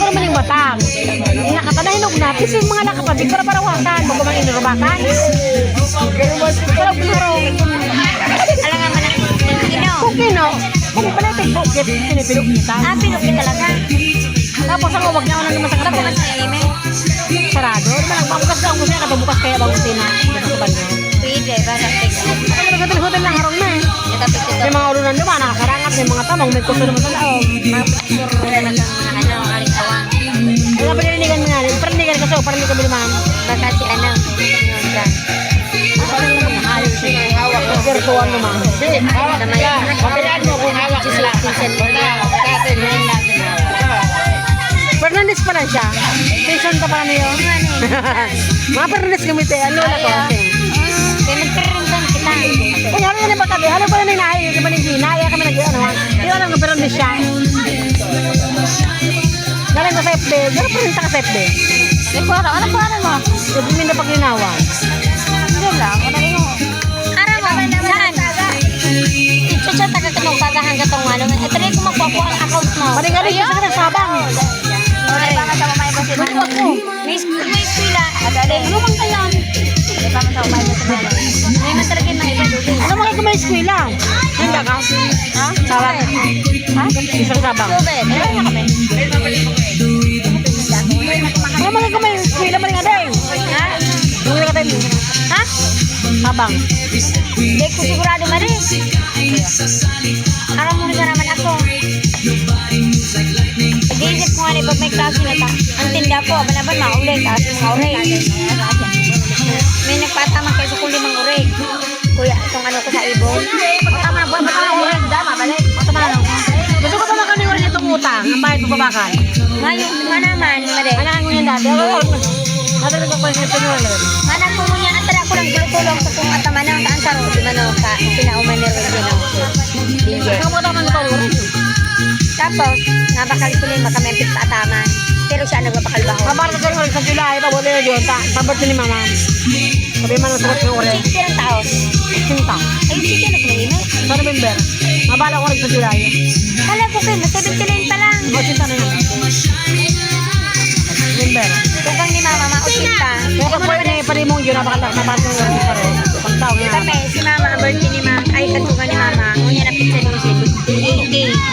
naman yung batang. Yung nakatanahinog na, kasi yung mga nakapabig para barawasan, bago mang inurubakan. Pero pinarong. Alam nga man ang kino. Kukino, kung pala yung bukit, pinipilog kita. Ah, pinukit talaga. Tapos ang uwag niya ako nang naman sa Bago kapatid. mas na ime. Sarado. Diba nagpabukas ka ang gusto niya, katabukas kaya bang gusto na. Dito sa banyo. Pwede ba? Tapos Ano nagkatil-hotel lang harong na eh. Natapos ito. May mga ulunan naman, nakakarangat, may mga tamang, may kusto naman sa laog. Mapicture na lang ang mga aling awang. Kaya pinanigan mo nga rin. Pinanigan kasi ako, parang hindi kami naman. Baka si ano. Yun ka. Parang naman ayos siya. Hawak na virtual naman. Hawak ka. Kapilaan mo kung hawak sila. Fernandez pala siya. Station ka pala niyo. Mga Fernandez kamite. Ano na to? Kaya nagkaroon kita. Kaya ano yan ba tabi? Ano pala na inahay? Di ba ni Gina? Kaya kami nag-ano. Di ba alam ko Fernandez siya? Galing ko sa FB. Gano'n pa rin ka sa FB? Ano po mo? Sabi mo na pag linawa. Hindi lang. Ano yung... Ara mo. Saan? Ito siya taga katong pagahan katong ano. Ito rin kung magpapo ang account mo. Pari-galing siya sa sabang. Okay. Gusto ako. May eskwela. Lumang kayo. May matalagin na iba doon. Ano mga kumay eskwela? Hindi ka? Ha? Sabang? Ha? Isang sabang. Ayun na kami. Ano mga kumay eskwela man nga daw? Ha? Hindi ka tayo. Ha? Sabang. Hindi ko sigurado man eh. Aram mo rin naman ako. Pag-iisip ko nga rin pag may klase na ta. Ang tinda ko, abanaban maulit. Kasi mga uray. May nagpatamang kayo sa kung limang uray. Kuya, itong ano ko sa ibon. Tama na buwan. Baka ang uran. Dama, balik. Tama na. Gusto ko pa kami uran itong utang. Ang bayad mo babakan. Ngayon, nga naman, mali. Anakan ko yan dati. Ano rin ko pa yung pinulit? Manak ko niya, antara ko lang tulong sa kung atama ng kaansaro. Di ba no, pinauman ni Rodin, no? Binger. Ang mga tama ko uran. Tapos, nabakal ko rin makamempit sa ataman. Pero siya nagbabakalbaho. Mabara ka uran sa July. Pabuli na yun. Tabot ni mama. Sabi man ang sukat ng uran. Sige, ng taos. Sinta. Ayun, sige, nagmahimay. Sa November. Mabala ko rin sa July. Kala ko kayo, 79 pa lang. O, sinta na yan. November. Tukang ni mama, mausinta. Kaya pag pwede palimong yun, napakalak na parang yung uran pa rin. Pagtaw niya. Kami, si mama, ang birthday ni mama, ay, katukan ni mama. Ngunya na pizza ni Jose.